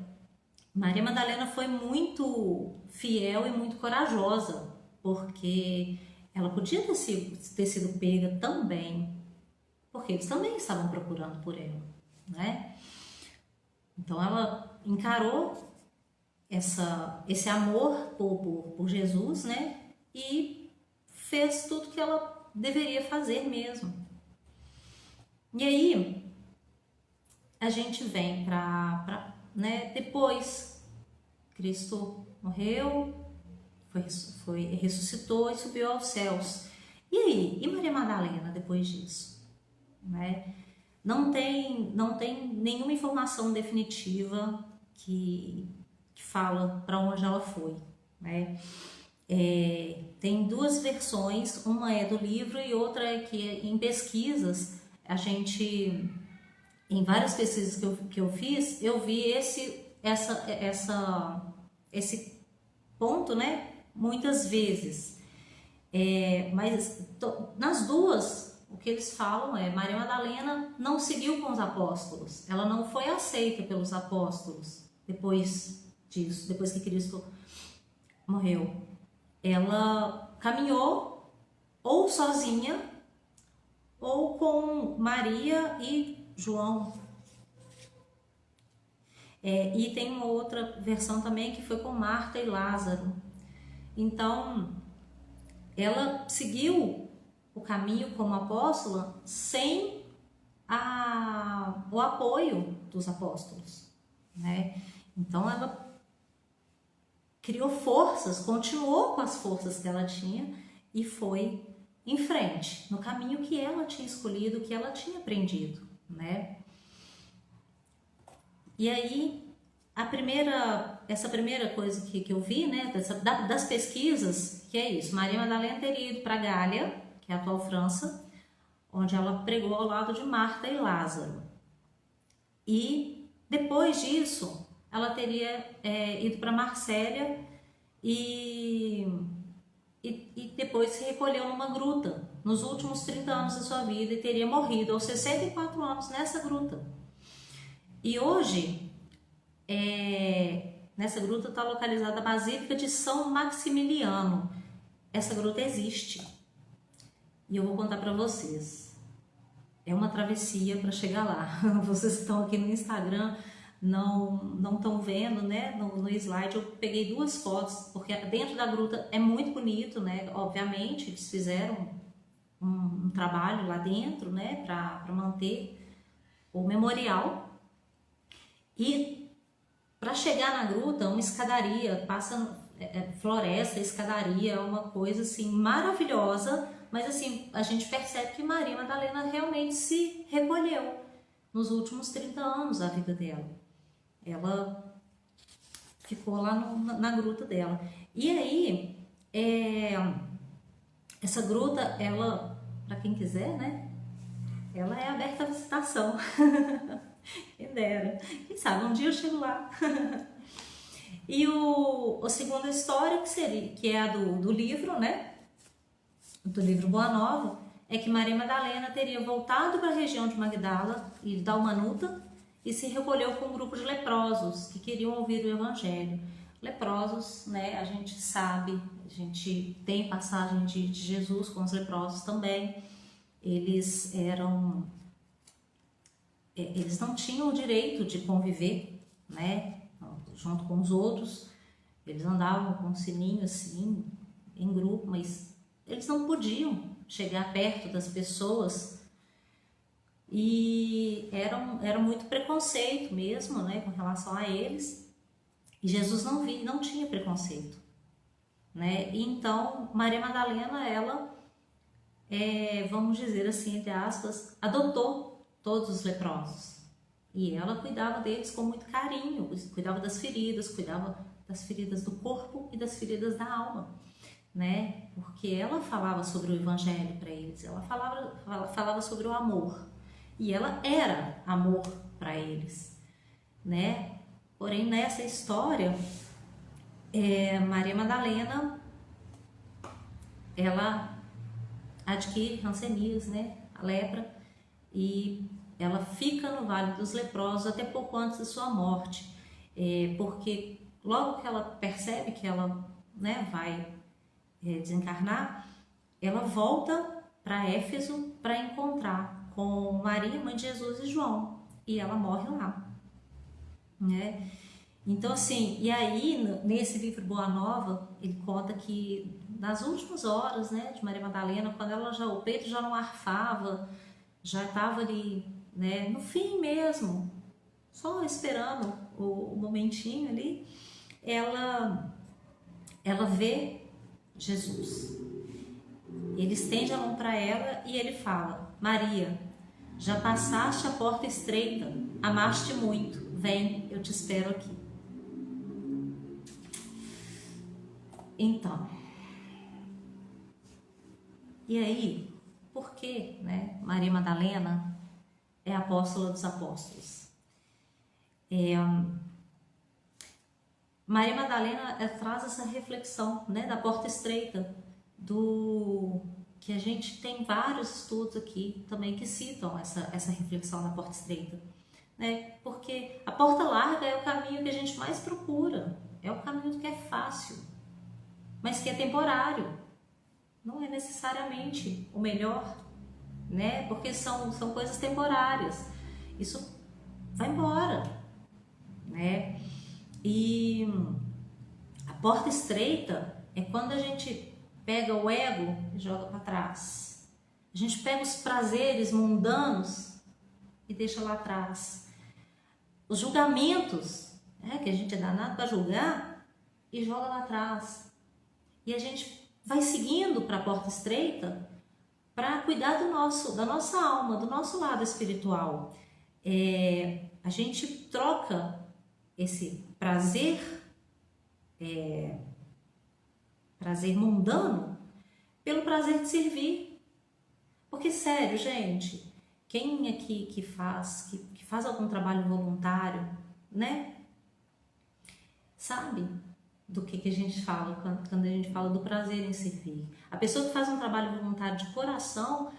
Maria Madalena foi muito fiel e muito corajosa, porque ela podia ter sido pega também, porque eles também estavam procurando por ela, né? Então ela encarou esse amor por Jesus, né? E fez tudo que ela deveria fazer mesmo. E aí a gente vem né? Depois Cristo morreu, ressuscitou e subiu aos céus. E aí? E Maria Madalena depois disso, né? Não tem nenhuma informação definitiva que fala para onde ela foi, né? Tem duas versões, uma é do livro e outra é que em pesquisas, em várias pesquisas que eu fiz, eu vi esse ponto, né? Muitas vezes. Mas nas duas, o que eles falam Maria Madalena não seguiu com os apóstolos, ela não foi aceita pelos apóstolos depois disso, depois que Cristo morreu. Ela caminhou ou sozinha ou com Maria e João. E tem uma outra versão também que foi com Marta e Lázaro. Então, ela seguiu o caminho como apóstola sem o apoio dos apóstolos, né? Então ela criou forças, continuou com as forças que ela tinha e foi em frente, no caminho que ela tinha escolhido, que ela tinha aprendido, né? E aí, essa primeira coisa que eu vi, né, das pesquisas, que é isso, Maria Madalena teria ido para Gália, que é a atual França, onde ela pregou ao lado de Marta e Lázaro. E depois disso, ela teria ido para Marsella e depois se recolheu numa gruta nos últimos 30 anos da sua vida e teria morrido aos 64 anos nessa gruta. E hoje, nessa gruta está localizada a Basílica de São Maximiliano. Essa gruta existe e eu vou contar para vocês. É uma travessia para chegar lá. Vocês que estão aqui no Instagram não estão vendo, né? No slide eu peguei duas fotos, porque dentro da gruta é muito bonito, né? Obviamente eles fizeram um trabalho lá dentro, né? Para manter o memorial. E para chegar na gruta, uma escadaria, passa floresta, escadaria, é uma coisa assim maravilhosa, mas assim, a gente percebe que Maria Madalena realmente se recolheu nos últimos 30 anos da vida dela. Ela ficou lá na gruta dela. E aí, essa gruta, ela, para quem quiser, né, ela é aberta à visitação. Quem dera. Quem sabe um dia eu chego lá. E a segunda história, que é a do livro, né? Do livro Boa Nova, é que Maria Madalena teria voltado para a região de Magdala e Dalmanuta e se recolheu com um grupo de leprosos que queriam ouvir o evangelho. Leprosos, né? A gente sabe, a gente tem passagem de Jesus com os leprosos também. Eles não tinham o direito de conviver, né, junto com os outros. Eles andavam com um sininho assim, em grupo, mas eles não podiam chegar perto das pessoas e era muito preconceito mesmo, né, com relação a eles. E Jesus não tinha preconceito, né? E então Maria Madalena, ela, vamos dizer assim, entre aspas, adotou todos os leprosos. E ela cuidava deles com muito carinho, cuidava das feridas do corpo e das feridas da alma, né? Porque ela falava sobre o evangelho para eles, ela falava sobre o amor. E ela era amor para eles, né? Porém, nessa história, Maria Madalena, ela adquire hanseníase, né? A lepra, e ela fica no Vale dos Leprosos até pouco antes da sua morte, porque logo que ela percebe que ela, né, vai desencarnar, ela volta para Éfeso para encontrar com Maria, mãe de Jesus, e João, e ela morre lá, né? Então, assim, e aí nesse livro Boa Nova, ele conta que nas últimas horas, né, de Maria Madalena, quando o peito já não arfava, já estava ali, né, no fim mesmo, só esperando o momentinho ali, ela vê Jesus. Ele estende a mão para ela e ele fala: Maria, já passaste a porta estreita, amaste muito, vem, eu te espero aqui. Então, e aí, por que, né, Maria Madalena é a apóstola dos apóstolos? Maria Madalena traz essa reflexão, né, da porta estreita, que a gente tem vários estudos aqui também que citam essa reflexão da porta estreita, né? Porque a porta larga é o caminho que a gente mais procura, é o caminho que é fácil, mas que é temporário, não é necessariamente o melhor, né? Porque são coisas temporárias, isso vai embora, né? E a porta estreita é quando a gente pega o ego e joga para trás. A gente pega os prazeres mundanos e deixa lá atrás. Os julgamentos, né, que a gente é danado para julgar, e joga lá atrás. E a gente vai seguindo para a porta estreita para cuidar da nossa alma, do nosso lado espiritual. A gente troca esse prazer mundano pelo prazer de servir. Porque, sério, gente, quem aqui que faz algum trabalho voluntário, né, sabe do que a gente fala quando a gente fala do prazer em servir. A pessoa que faz um trabalho voluntário de coração,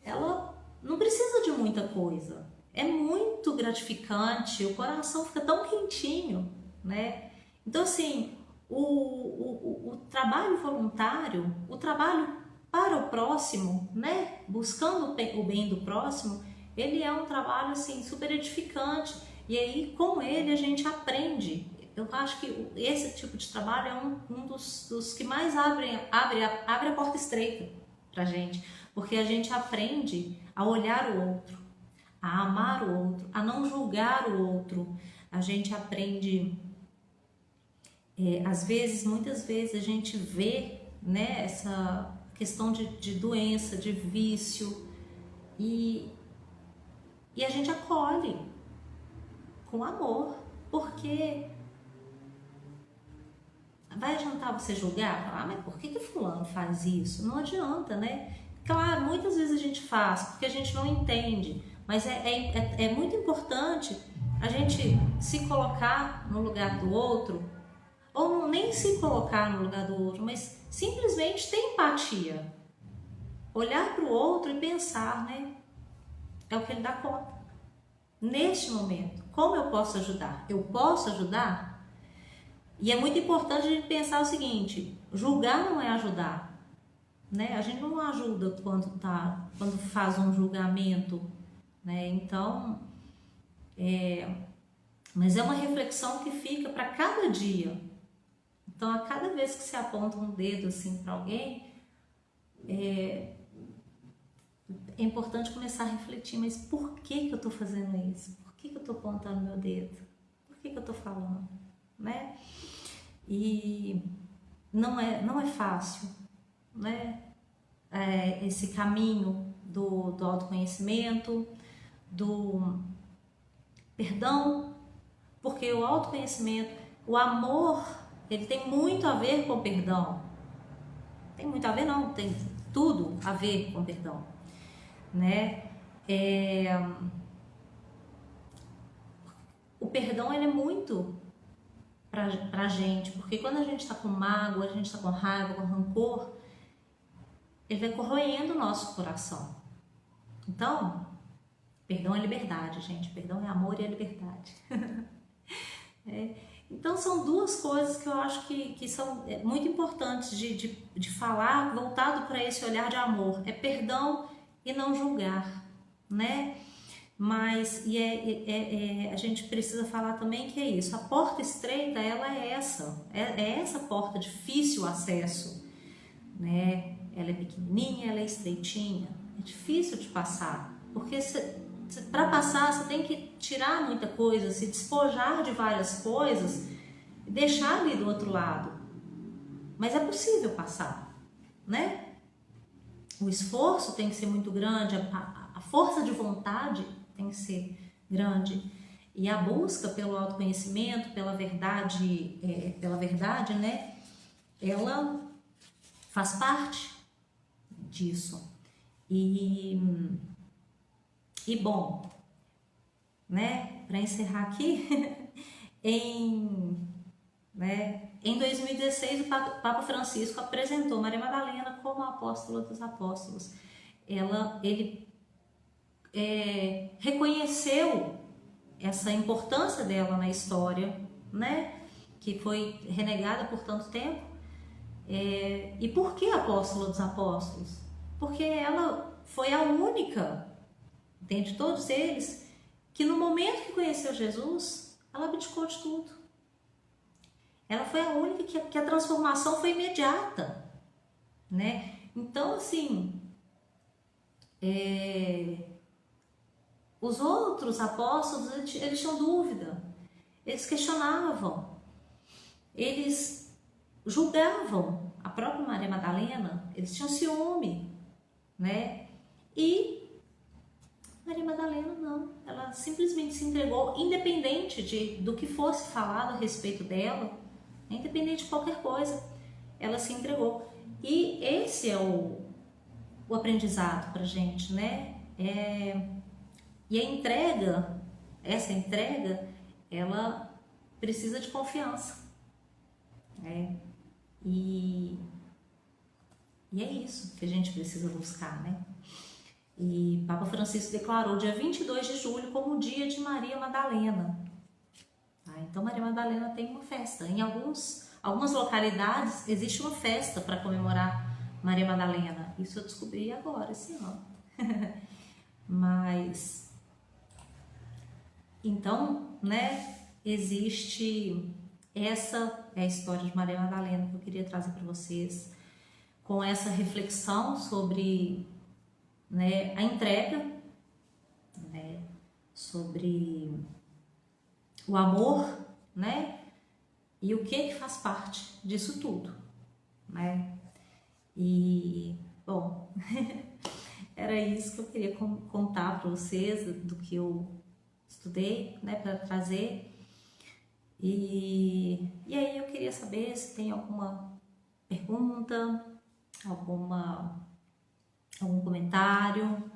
ela não precisa de muita coisa. É muito gratificante, o coração fica tão quentinho, né? Então, assim, o trabalho voluntário, o trabalho para o próximo, né? Buscando o bem do próximo, ele é um trabalho, assim, super edificante. E aí, com ele, a gente aprende. Eu acho que esse tipo de trabalho é um dos que mais abre a porta estreita pra gente. Porque a gente aprende a olhar o outro, a amar o outro, a não julgar o outro. A gente aprende, muitas vezes a gente vê, né, essa questão de doença, de vício, e a gente acolhe com amor, porque vai adiantar você julgar? Falar, mas por que fulano faz isso? Não adianta, né? Claro, muitas vezes a gente faz porque a gente não entende, mas é muito importante a gente se colocar no lugar do outro, ou nem se colocar no lugar do outro, mas simplesmente ter empatia. Olhar para o outro e pensar, né? É o que ele dá conta. Neste momento, como eu posso ajudar? Eu posso ajudar? E é muito importante a gente pensar o seguinte: julgar não é ajudar, né? A gente não ajuda quando faz um julgamento, né? Então, mas é uma reflexão que fica para cada dia. Então, a cada vez que você aponta um dedo assim para alguém, é importante começar a refletir, mas por que eu estou fazendo isso? Por que eu estou apontando meu dedo? Por que eu estou falando? Né? E não é fácil, né? Esse caminho do autoconhecimento, do perdão, porque o autoconhecimento, o amor, ele tem muito a ver com o perdão. Tem muito a ver, não, tem tudo a ver com o perdão, né? O perdão, ele é muito pra gente, porque quando a gente está com mágoa, a gente está com raiva, com rancor, ele vai corroendo o nosso coração. Então, perdão é liberdade, gente. Perdão é amor e é liberdade. Então, são duas coisas que eu acho que são muito importantes de falar, voltado para esse olhar de amor. É perdão e não julgar, né? Mas a gente precisa falar também que é isso. A porta estreita, ela é essa porta difícil acesso, né? Ela é pequenininha, ela é estreitinha, é difícil de passar, porque para passar você tem que tirar muita coisa, se despojar de várias coisas e deixar ali do outro lado. Mas é possível passar, né? O esforço tem que ser muito grande, a força de vontade tem que ser grande, e a busca pelo autoconhecimento, pela verdade, né? Ela faz parte disso. E bom, né, para encerrar aqui, em 2016 o Papa Francisco apresentou Maria Madalena como a apóstola dos apóstolos. Ele reconheceu essa importância dela na história, né, que foi renegada por tanto tempo. E por que apóstola dos apóstolos? Porque ela foi a única, dentre todos eles, que no momento que conheceu Jesus, ela abdicou de tudo. Ela foi a única que a transformação foi imediata, né? Então, assim, os outros apóstolos, eles tinham dúvida, eles questionavam, eles julgavam. A própria Maria Madalena, eles tinham ciúme, né? E Maria Madalena não, ela simplesmente se entregou, independente do que fosse falado a respeito dela, independente de qualquer coisa, ela se entregou. E esse é o aprendizado pra gente, né? E essa entrega, ela precisa de confiança, né? E é isso que a gente precisa buscar, né? E Papa Francisco declarou dia 22 de julho como o dia de Maria Madalena. Então Maria Madalena tem uma festa. Em algumas localidades existe uma festa para comemorar Maria Madalena. Isso eu descobri agora, esse ano. Mas, então, né, essa é a história de Maria Madalena que eu queria trazer para vocês, com essa reflexão sobre, né, a entrega, né, sobre o amor, né, e o que faz parte disso tudo, né? E, bom, era isso que eu queria contar para vocês, do que eu estudei, né, para trazer. E aí eu queria saber se tem alguma pergunta, algum comentário,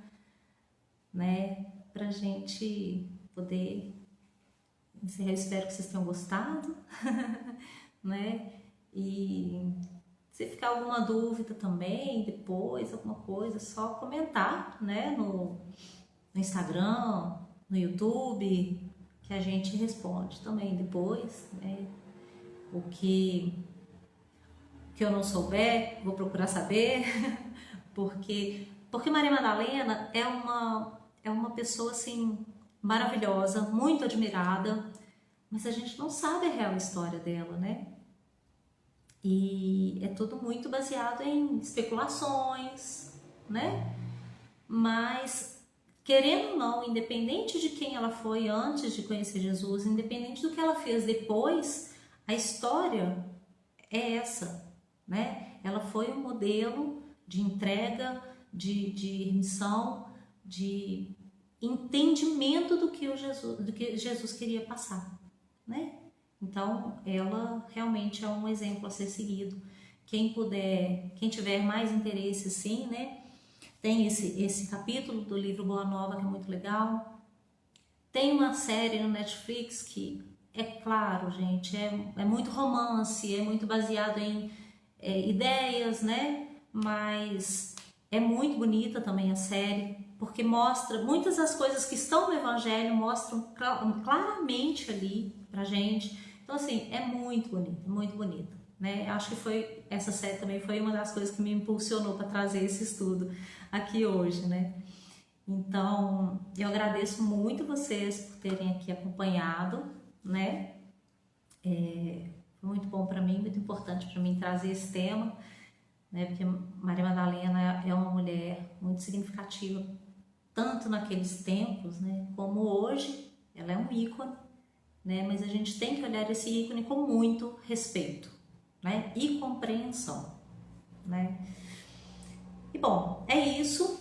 né, pra gente poder encerrar. Eu espero que vocês tenham gostado, né, e se ficar alguma dúvida também, depois, alguma coisa, só comentar, né, no Instagram, no YouTube, que a gente responde também depois, né, o que eu não souber, vou procurar saber, porque Maria Madalena é uma pessoa, assim, maravilhosa, muito admirada, mas a gente não sabe a real história dela, né? E é tudo muito baseado em especulações, né? mas querendo ou não, independente de quem ela foi antes de conhecer Jesus, independente do que ela fez depois, a história é essa, né? Ela foi um modelo de entrega, de missão, de entendimento do que Jesus queria passar, né? Então, ela realmente é um exemplo a ser seguido. Quem puder, quem tiver mais interesse, sim, né? Tem esse capítulo do livro Boa Nova, que é muito legal. Tem uma série no Netflix que, é claro, gente, é muito romance, é muito baseado em ideias, né? Mas é muito bonita também a série, porque mostra muitas das coisas que estão no Evangelho, mostram claramente ali pra gente. Então, assim, é muito bonita, muito bonita, né? Acho que essa série também foi uma das coisas que me impulsionou para trazer esse estudo aqui hoje, né? Então, eu agradeço muito vocês por terem aqui acompanhado, né? Foi muito bom para mim, muito importante para mim trazer esse tema, né? Porque Maria Madalena é uma mulher muito significativa, tanto naqueles tempos, né? Como hoje, ela é um ícone, né? Mas a gente tem que olhar esse ícone com muito respeito, né? E compreensão, né? E bom, é isso.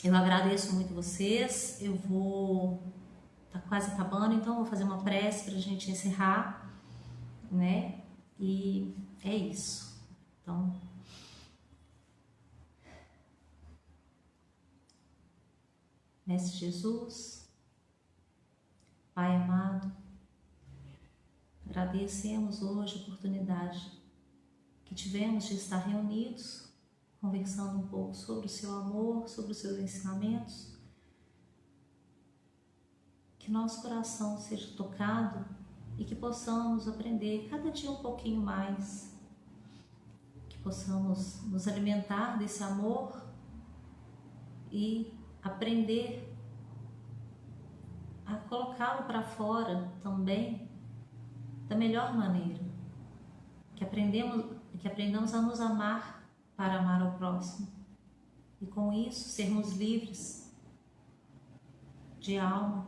Eu agradeço muito vocês. Eu vou tá quase acabando, então vou fazer uma prece para a gente encerrar, né? E é isso. Então, Mestre Jesus, Pai amado, agradecemos hoje a oportunidade que tivemos de estar reunidos, conversando um pouco sobre o seu amor, sobre os seus ensinamentos. Que nosso coração seja tocado e que possamos aprender cada dia um pouquinho mais, que possamos nos alimentar desse amor e aprender a colocá-lo para fora também da melhor maneira, que aprendamos a nos amar para amar ao próximo e com isso sermos livres de alma,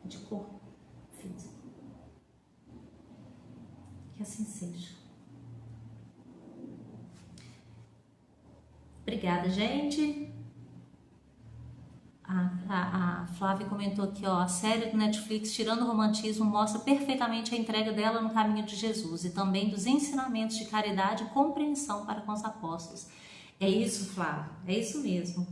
de corpo físico. Que assim seja. Obrigada, gente. A Flávia comentou aqui, ó, a série do Netflix Tirando o Romantismo mostra perfeitamente a entrega dela no caminho de Jesus e também dos ensinamentos de caridade e compreensão para com os apóstolos. É isso, Flávia, é isso mesmo.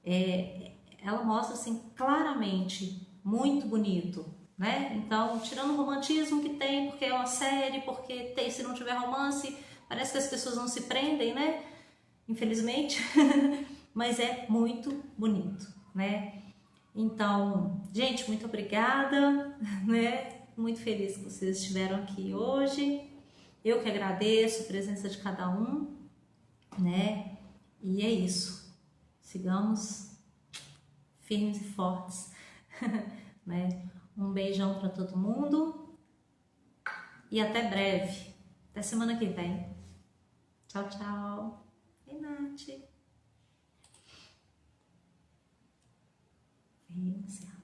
Ela mostra assim claramente, muito bonito, né? Então, tirando o romantismo que tem, porque é uma série, porque tem, se não tiver romance, parece que as pessoas não se prendem, né? Infelizmente, mas é muito bonito, né? Então, gente, muito obrigada, né? Muito feliz que vocês estiveram aqui hoje. Eu que agradeço a presença de cada um, né? E é isso. Sigamos firmes e fortes, né? Um beijão para todo mundo e até breve. Até semana que vem. Tchau, tchau. E Nath. Encerra.